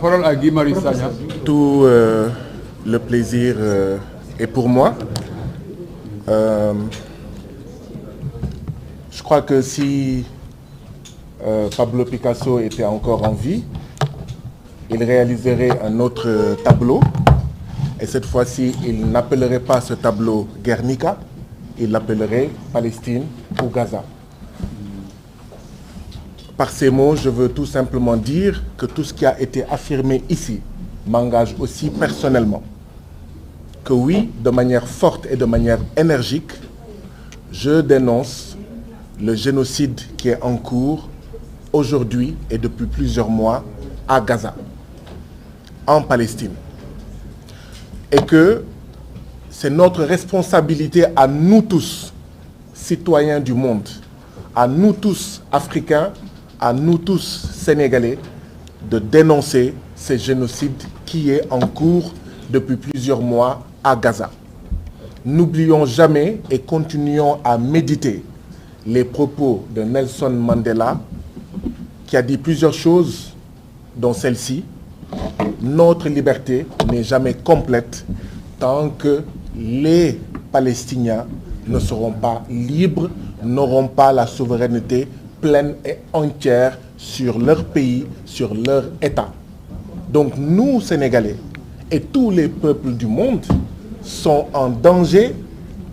Parole à Guy Marius Sagna. Tout le plaisir est pour moi. Je crois que si Pablo Picasso était encore en vie, il réaliserait un autre tableau. Et cette fois-ci, il n'appellerait pas ce tableau Guernica, il l'appellerait Palestine ou Gaza. Par ces mots, je veux tout simplement dire que tout ce qui a été affirmé ici m'engage aussi personnellement. Que oui, de manière forte et de manière énergique, je dénonce le génocide qui est en cours aujourd'hui et depuis plusieurs mois à Gaza, en Palestine. Et que c'est notre responsabilité à nous tous, citoyens du monde, à nous tous, Africains, à nous tous, Sénégalais, de dénoncer ce génocide qui est en cours depuis plusieurs mois à Gaza. N'oublions jamais et continuons à méditer les propos de Nelson Mandela, qui a dit plusieurs choses, dont celle-ci: notre liberté n'est jamais complète tant que les Palestiniens ne seront pas libres, n'auront pas la souveraineté pleine et entière sur leur pays, sur leur État. Donc nous, Sénégalais, et tous les peuples du monde sont en danger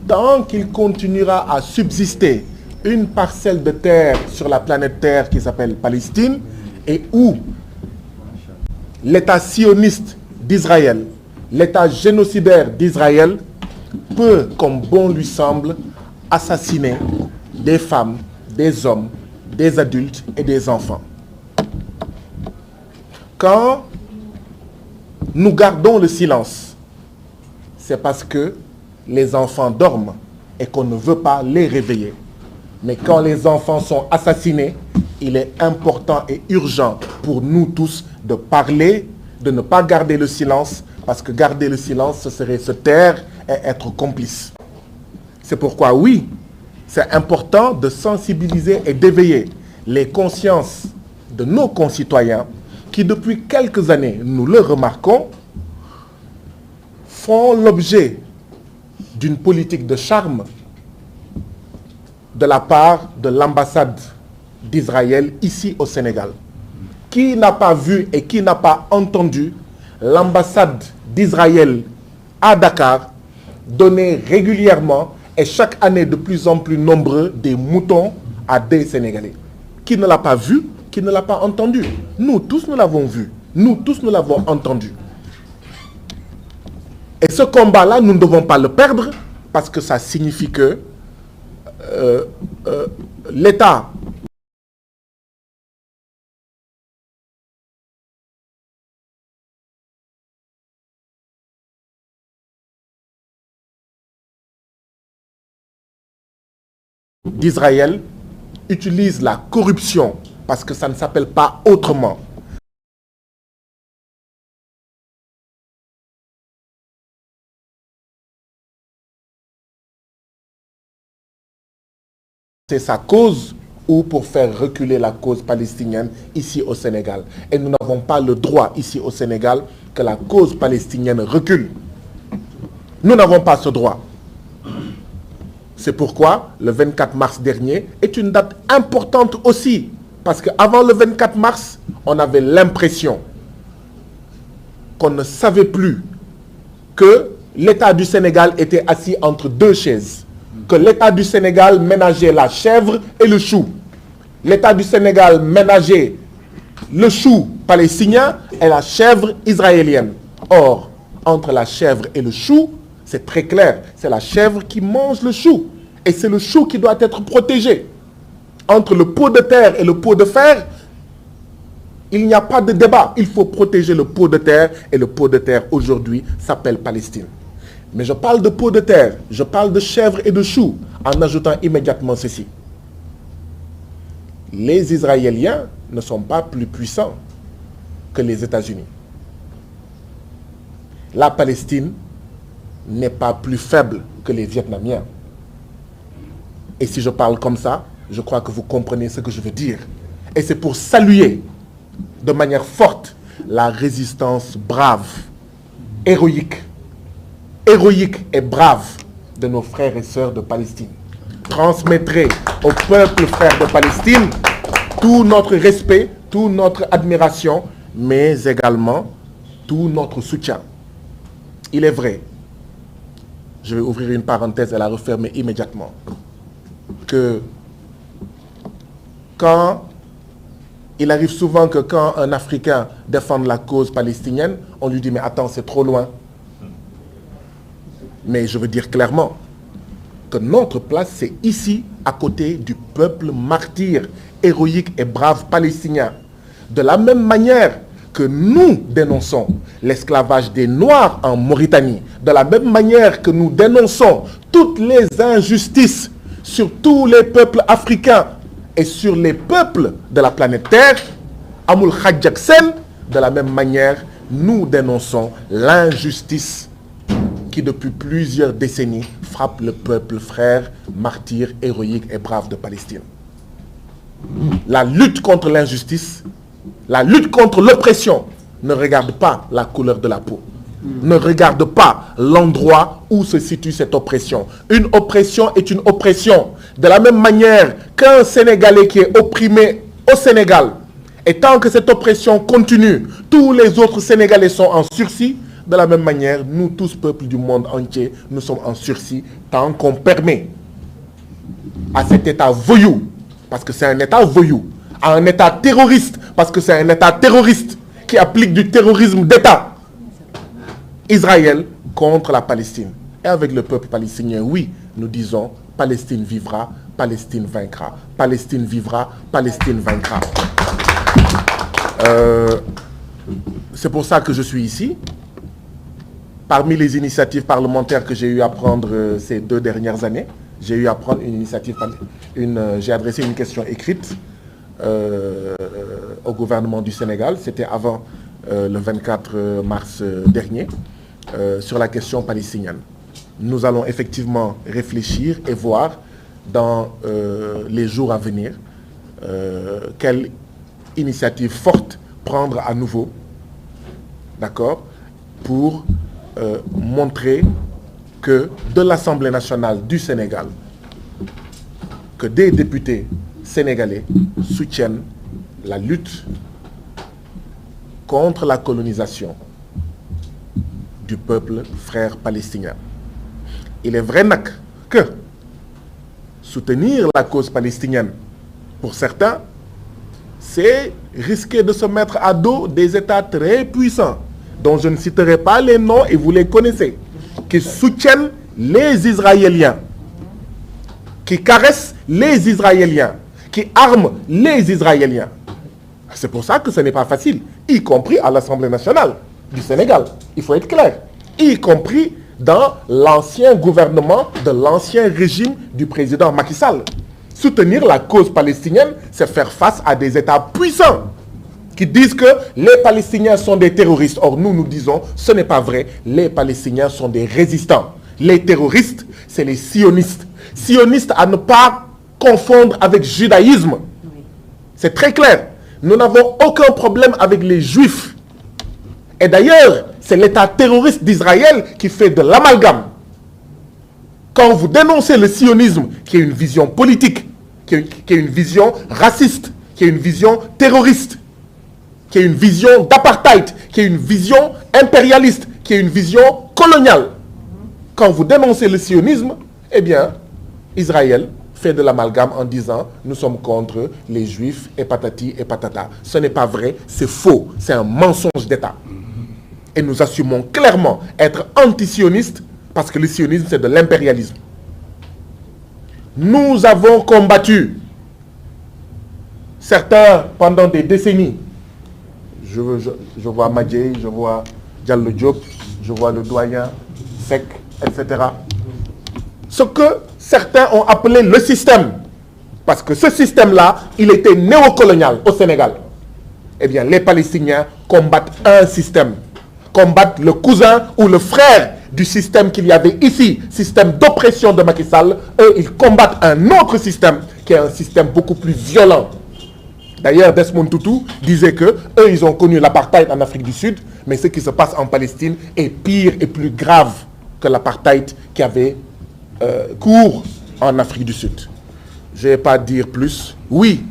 tant qu'il continuera à subsister une parcelle de terre sur la planète Terre qui s'appelle Palestine et où l'État sioniste d'Israël, l'État génocidaire d'Israël peut, comme bon lui semble, assassiner des femmes, des hommes, des adultes et des enfants. Quand nous gardons le silence, c'est parce que les enfants dorment et qu'on ne veut pas les réveiller. Mais quand les enfants sont assassinés, il est important et urgent pour nous tous de parler, de ne pas garder le silence, parce que garder le silence, ce serait se taire et être complice. C'est pourquoi, oui, c'est important de sensibiliser et d'éveiller les consciences de nos concitoyens qui, depuis quelques années, nous le remarquons, font l'objet d'une politique de charme de la part de l'ambassade d'Israël ici au Sénégal. Qui n'a pas vu et qui n'a pas entendu l'ambassade d'Israël à Dakar donner régulièrement et chaque année de plus en plus nombreux des moutons à des Sénégalais? Qui ne l'a pas vu, qui ne l'a pas entendu? Nous tous nous l'avons vu, nous tous nous l'avons entendu. Et ce combat-là, nous ne devons pas le perdre parce que ça signifie que l'État d'Israël utilise la corruption, parce que ça ne s'appelle pas autrement. C'est sa cause ou pour faire reculer la cause palestinienne ici au Sénégal. Et nous n'avons pas le droit ici au Sénégal que la cause palestinienne recule. Nous n'avons pas ce droit. C'est pourquoi le 24 mars dernier est une date importante aussi. Parce qu'avant le 24 mars, on avait l'impression qu'on ne savait plus que l'État du Sénégal était assis entre deux chaises. Que l'État du Sénégal ménageait la chèvre et le chou. L'État du Sénégal ménageait le chou palestinien et la chèvre israélienne. Or, entre la chèvre et le chou, c'est très clair, c'est la chèvre qui mange le chou. Et c'est le chou qui doit être protégé. Entre le pot de terre et le pot de fer, il n'y a pas de débat. Il faut protéger le pot de terre. Et le pot de terre, aujourd'hui, s'appelle Palestine. Mais je parle de pot de terre, je parle de chèvre et de chou, en ajoutant immédiatement ceci. Les Israéliens ne sont pas plus puissants que les États-Unis. La Palestine n'est pas plus faible que les Vietnamiens. Et si je parle comme ça, je crois que vous comprenez ce que je veux dire. Et c'est pour saluer de manière forte la résistance brave, héroïque et brave de nos frères et sœurs de Palestine. Transmettrez au peuple frère de Palestine tout notre respect, toute notre admiration, mais également tout notre soutien. Il est vrai, je vais ouvrir une parenthèse et la refermer immédiatement, que il arrive souvent que quand un Africain défend la cause palestinienne, on lui dit « mais attends, c'est trop loin ». Mais je veux dire clairement que notre place, c'est ici, à côté du peuple martyr, héroïque et brave palestinien. De la même manière que nous dénonçons l'esclavage des Noirs en Mauritanie, de la même manière que nous dénonçons toutes les injustices sur tous les peuples africains et sur les peuples de la planète Terre, Amoul Khadjaksen, de la même manière, nous dénonçons l'injustice qui depuis plusieurs décennies frappe le peuple frère, martyr, héroïque et brave de Palestine. La lutte contre l'injustice, la lutte contre l'oppression ne regarde pas la couleur de la peau, ne regarde pas l'endroit où se situe cette oppression. Une oppression est une oppression. De la même manière qu'un Sénégalais qui est opprimé au Sénégal, et tant que cette oppression continue, tous les autres Sénégalais sont en sursis. De la même manière, nous tous, peuples du monde entier, nous sommes en sursis tant qu'on permet à cet État voyou, parce que c'est un État voyou, à un État terroriste, parce que c'est un État terroriste qui applique du terrorisme d'État, Israël contre la Palestine. Et avec le peuple palestinien, oui, nous disons Palestine vivra, Palestine vaincra. Palestine vivra, Palestine vaincra. C'est pour ça que je suis ici. Parmi les initiatives parlementaires que j'ai eu à prendre ces 2 dernières années, j'ai eu à prendre une initiative, j'ai adressé une question écrite au gouvernement du Sénégal, c'était avant le 24 mars dernier, sur la question palestinienne. Nous allons effectivement réfléchir et voir dans les jours à venir quelle initiative forte prendre à nouveau, d'accord, pour montrer que de l'Assemblée nationale du Sénégal, que des députés sénégalais soutiennent la lutte contre la colonisation du peuple frère palestinien. Il est vrai que soutenir la cause palestinienne, pour certains, c'est risquer de se mettre à dos des États très puissants, dont je ne citerai pas les noms et vous les connaissez, qui soutiennent les Israéliens, qui caressent les Israéliens, qui arment les Israéliens. C'est pour ça que ce n'est pas facile, y compris à l'Assemblée nationale du Sénégal. Il faut être clair, y compris dans l'ancien gouvernement de l'ancien régime du président Macky Sall. Soutenir la cause palestinienne, c'est faire face à des États puissants qui disent que les Palestiniens sont des terroristes. Or, nous disons, ce n'est pas vrai. Les Palestiniens sont des résistants. Les terroristes, c'est les sionistes. Sionistes à ne pas confondre avec judaïsme. C'est très clair. Nous n'avons aucun problème avec les juifs. Et d'ailleurs, c'est l'État terroriste d'Israël qui fait de l'amalgame. Quand vous dénoncez le sionisme, qui est une vision politique, qui est une vision raciste, qui est une vision terroriste, qui est une vision d'apartheid, qui est une vision impérialiste, qui est une vision coloniale. Quand vous dénoncez le sionisme, eh bien, Israël fait de l'amalgame en disant « nous sommes contre les juifs et patati et patata ». Ce n'est pas vrai, c'est faux, c'est un mensonge d'État. Et nous assumons clairement être anti-sionistes parce que le sionisme, c'est de l'impérialisme. Nous avons combattu, certains pendant des décennies. Je vois Madjei, je vois Diallo Diop, je vois le doyen Sec, etc. Ce que certains ont appelé le système, parce que ce système-là, il était néocolonial au Sénégal. Eh bien, les Palestiniens combattent un système, combattent le cousin ou le frère du système qu'il y avait ici, système d'oppression de Macky Sall. Eux, ils combattent un autre système, qui est un système beaucoup plus violent, D'ailleurs, Desmond Tutu disait que eux, ils ont connu l'apartheid en Afrique du Sud, mais ce qui se passe en Palestine est pire et plus grave que l'apartheid qui avait cours en Afrique du Sud. Je ne vais pas dire plus. Oui,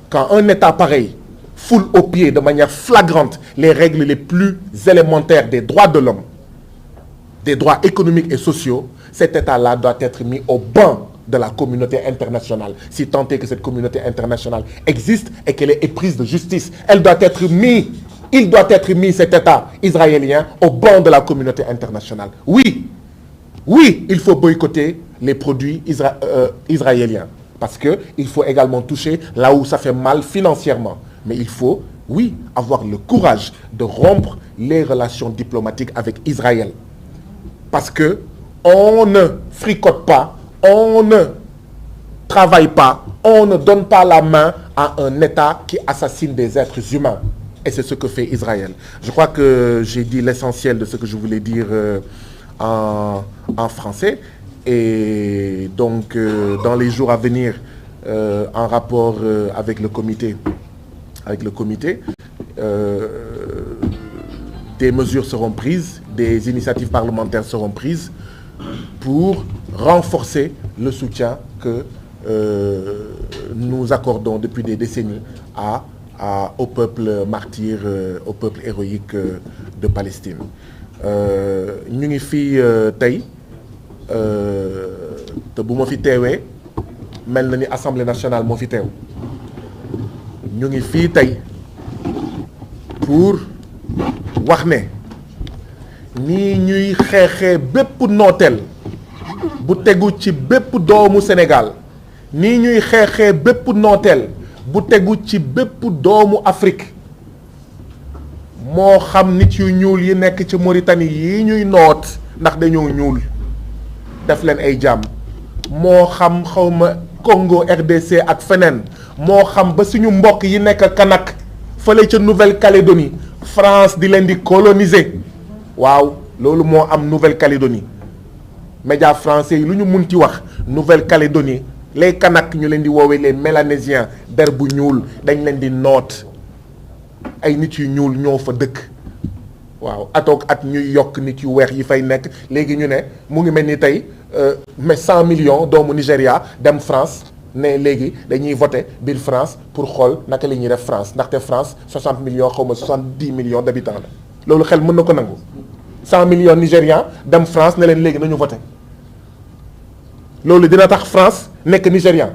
quand un État pareil foule aux pieds de manière flagrante les règles les plus élémentaires des droits de l'homme, des droits économiques et sociaux, cet État-là doit être mis au banc de la communauté internationale, si tant est que cette communauté internationale existe et qu'elle est éprise de justice. Elle doit être mise, il doit être mis, cet État israélien, au banc de la communauté internationale. Oui, oui, il faut boycotter les produits israéliens, parce qu'il faut également toucher là où ça fait mal financièrement. Mais il faut, oui, avoir le courage de rompre les relations diplomatiques avec Israël. Parce que on ne fricote pas, on ne travaille pas, on ne donne pas la main à un État qui assassine des êtres humains. Et c'est ce que fait Israël. Je crois que j'ai dit l'essentiel de ce que je voulais dire en français. Et donc, dans les jours à venir, en rapport avec le comité, des mesures seront prises, des initiatives parlementaires seront prises pour renforcer le soutien que nous accordons depuis des décennies au peuple martyr, au peuple héroïque de Palestine. Ñu ngi fii tey te bu ma fi teewee mel na ni Assemblée nationale moo fi teew ñu ngi fii tey pour wax ne nii ñuy xeexee bépp nooteel bu tegu ci bépp doomu Sénégal nii ñuy xeexee bépp nooteel bu tegu ci bépp doomu Afrique moo xam nit yu ñuul yi nekk ci Mauritanie yi ñuy noot ndax dañoo ñuul def leen ay jaam moo xam xawma Congo RDC ak feneen moo xam ba suñu mbokk yi nekk Kanak fële ca Nouvelle-Calédonie France di leen di coloniser waaw loolu moo am Nouvelle-Calédonie médias français yi lu ñu munti wax Nouvelle-Calédonie les Kanak ñu leen di woowee les Mélanésiens der bu ñuul dañ leen di noot ay nit yu ñuul ñoo fa dëkk waaw atoog at ñuy yokk nit yu weex yi fay nekk léegi ñu ne mu ngi mel ni tey mais 100 millions doomu Nigéria dem France ne léegi dañuy voter biir France pour xool naka la ñuy def France ndaxte France 60 millions xaw ma 70 millions d'habitants la loolu xel mën na ko nangu 100 millions Nigérians dem France ne leen léegi nañu voter loolu dina tax France nekk Nigérian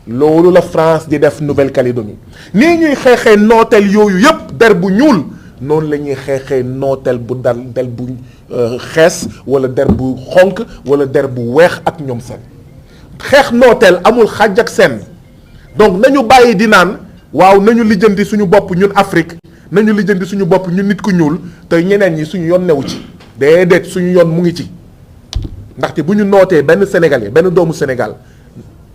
loolu la France di def Nouvelle-Calédonie nii ñuy xeexee nooteel yooyu yëpp der bu ñuul noonu la ñuy xeexee nooteel bu der bu xees wala der bu xonk wala der bu weex ak ñoom seen xeex nooteel amul xàjj ak seen donc nañu bàyyi di naan waaw nañu lijjanti suñu bopp ñun Afrique nañu lijjanti suñu bopp ñun nit ku ñuul te ñeneen ñi suñu yoon newu ci déedéet suñu yoon mu ngi ci ndaxte bu ñu nootee benn Sénégalais benn doomu Sénégal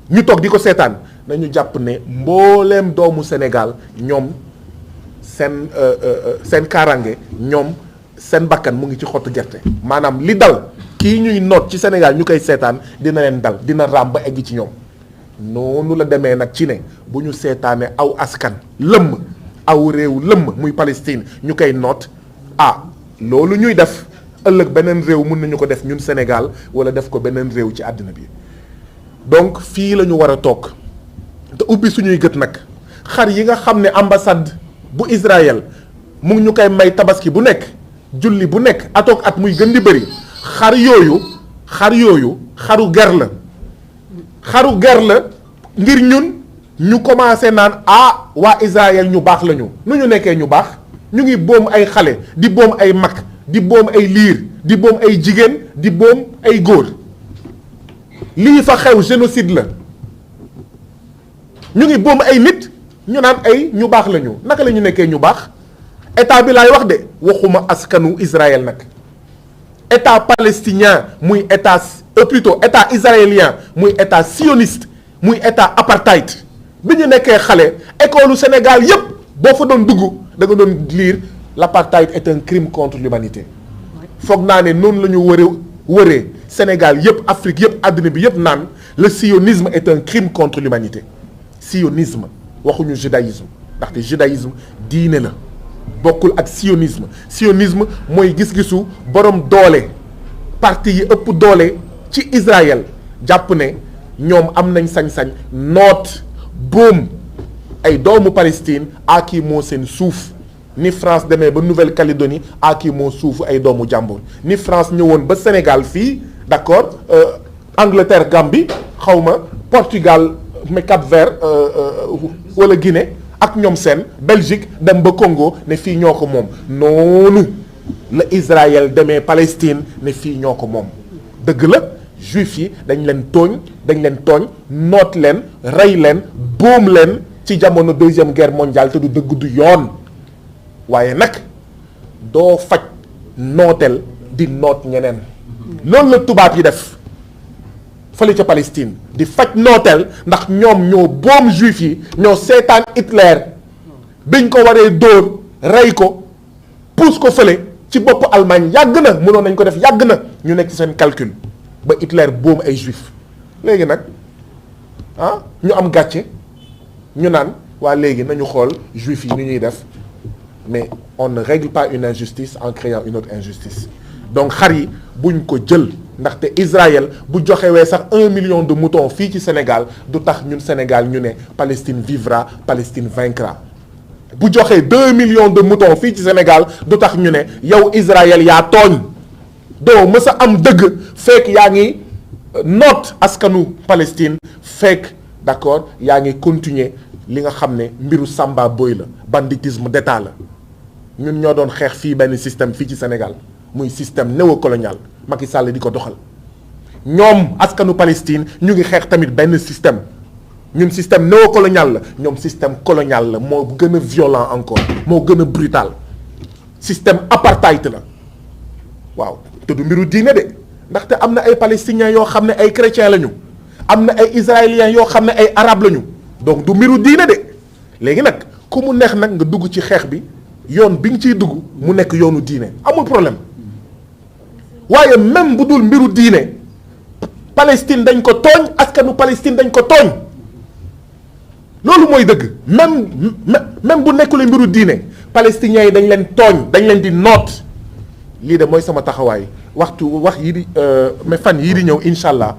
ñu toog di ko seetaan nañu jàpp ne mbooleem doomu Sénégal ñoom seen kaaraange ñoom seen bakkan mu ngi ci xottu gerte maanaam li dal kii ñuy noot ci Sénégal ñu koy seetaan dina leen dal dina raam ba egg ci ñoom noonu la demee nag ci ne bu ñu seetaanee aw askan lëmm aw réew lëmm muy Palestine ñu koy noot loolu ñuy def ëllëg beneen réew mën nañu ko def ñun Sénégal wala def ko beneen réew ci àddina bi donc fii la ñu war a toog te ubbi suñuy gët nag xar yi nga xam ne ambassade bu Israël mu ngi ñu koy may tabaski bu nekk julli bu nekk atoog at muy gën di bëri xar yooyu xaru ger la ngir ñun ñu commencé naan waa Israël ñu baax lañu nu ñu nekkee ñu baax ñu ngi boom ay xale di boom ay mag di boom ay liir di boom ay jigéen di boom ay góor lii fa xew génocide la ñu ngi boom ay nit ñu naan ay ñu baax lañu naka la ñu nekkee ñu baax état bi laay wax de waxuma askanu Israël nag état palestinien muy état plutôt état israélien muy état sioniste muy état apartheid bi ñu nekkee xale école Sénégal yépp boo fa doon dugg da nga doon lire l'apartheid est un crime contre l'humanité foog naa ne noonu la ñu wëree Sénégal yépp Afrique yépp àddina bi yépp naan le sionisme est un crime contre l'humanité sionisme waxuñu judaïsme ndaxte judaïsme diine la bokkul ak sionisme. Sionisme mooy gis-gisu borom doole parti yi ëpp doole ci Israël jàpp ne ñoom am nañ sañ-sañ noot boom ay doomu Palestine kii moo seen suuf ni France demee ba Nouvelle-Calédonie kii moo suufu ay doomu jàmbur ni France ñëwoon ba Sénégal fii d'accord Angleterre Gambie xawma Portugal mais Cap-Vert wala Guinée ak ñoom seen Belgique dem ba Congo ne fii ñoo ko moom noonu la Israël demee Palestine ne fii ñoo ko moom dëgg la juif yi dañ leen tooñ noot leen rey leen boom leen ci jamono deuxième guerre mondiale te du dëgg du yoon waaye nag doo faj nooteel di noot ñeneen loolu la tubaab yi def fële ca Palestine di faj nooteel ndax ñoom ñoo boom juif yi ñoo seetaan Hitler biñ ko waree dóor rey ko puus ko fële ci boppu Allemagne yàgg na mënoon nañ ko def yàgg na ñu nekk ci seen calcul ba Hitler boom ay juif léegi nag ñu am gàcce ñu naan waa léegi nañu xool juif yi ni ñuy def mais on ne règle pas une injustice en créant une autre injustice donc xar yi buñ ko jël ndaxte Israël bu joxewee sax 1 million de moutons fii ci Sénégal du tax ñun Sénégal ñu ne Palestine vivra Palestine vaincra bu joxee 2 millions de moutons fii ci Sénégal du tax ñu ne yow Israël yaa tooñ doo mës a am dëgg fekk yaa ngi noot askanu Palestine fekk d'accord yaa ngi continuer li nga xam ne mbiru Samba Boy la banditisme d'État la ñun ñoo doon xeex fii benn système fii ci Sénégal muy système néocolonial Macky Sall di ko doxal ñoom askanu Palestine ñu ngi xeex tamit benn système ñun système néocolonial la ñoom système colonial la moo gën a violent encore moo gën a brutal système apartheid la waaw te du mbiru diine de ndaxte am na ay palestiniens yoo xam ne ay chrétiens lañu am na ay israéliens yoo xam ne ay arabes lañu donc du mbiru diine de léegi nag ku mu neex nag nga dugg ci xeex bi yoon bi nga ciy dugg mu nekk yoonu diine amul problème waaye même bu dul mbiru diine Palestine dañ ko tooñ askanu Palestine dañ ko tooñ loolu mooy dëgg même bu nekkul mbiru diine palestiniens yi dañ leen tooñ dañ leen di noot lii de mooy sama taxawaay wax yii di mais fan yii di ñëw incha allah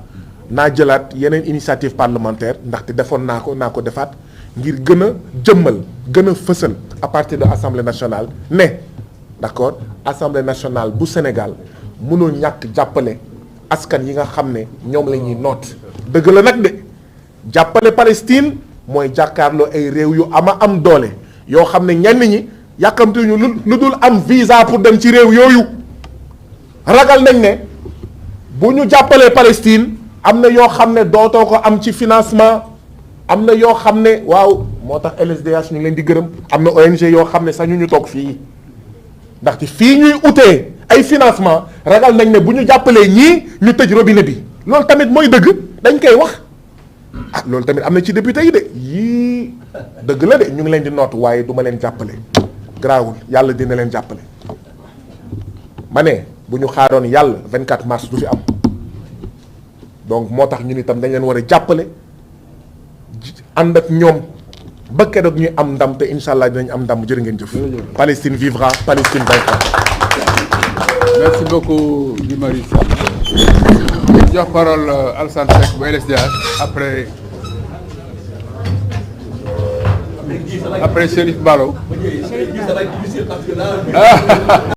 naa jëlaat yeneen initiative parlementaire ndaxte defoon naa ko defaat ngir gën a jëmmal gën a fësal à partir de assemblée nationale ne d'accord assemblée nationale bu Sénégal mënul ñàkk jàppale askan yi nga xam ne ñoom la ñuy noot dëgg la nag de jàppale Palestine mooy jàkkaarloo ay réew yu am doole yoo xam ne ñenn ñi yàkkamtuñu lu dul am visa pour dem ci réew yooyu ragal nañ ne bu ñu jàppalee Palestine am na yoo xam ne dootoo ko am ci financement am na yoo xam ne waaw moo tax LSDH ñu ngi leen di gërëm am na ONG yoo xam ne sax ñu toog fii ndaxte fii ñuy utee ay financement ragal nañ ne bu ñu jàppalee ñii ñu tëj robinet bi loolu tamit mooy dëgg dañ koy wax loolu tamit am na ci député yi de yii dëgg la de ñu ngi leen di noot waaye du ma leen jàppale garaawul yàlla dina leen jàppale ma ne bu ñu xaaroon yàlla 24 mars du fi am donc moo tax ñun itam dañ leen war a jàppale ànd ak ñoom ba keroog ñuy am ndam te incha allah dinañ am ndam jërë ngeen jëf. Palestine vivra, Palestine vaincra. Merci beaucoup Guy Marius. jox parole Alassane Seck bu LSDH après Chérif Mballo.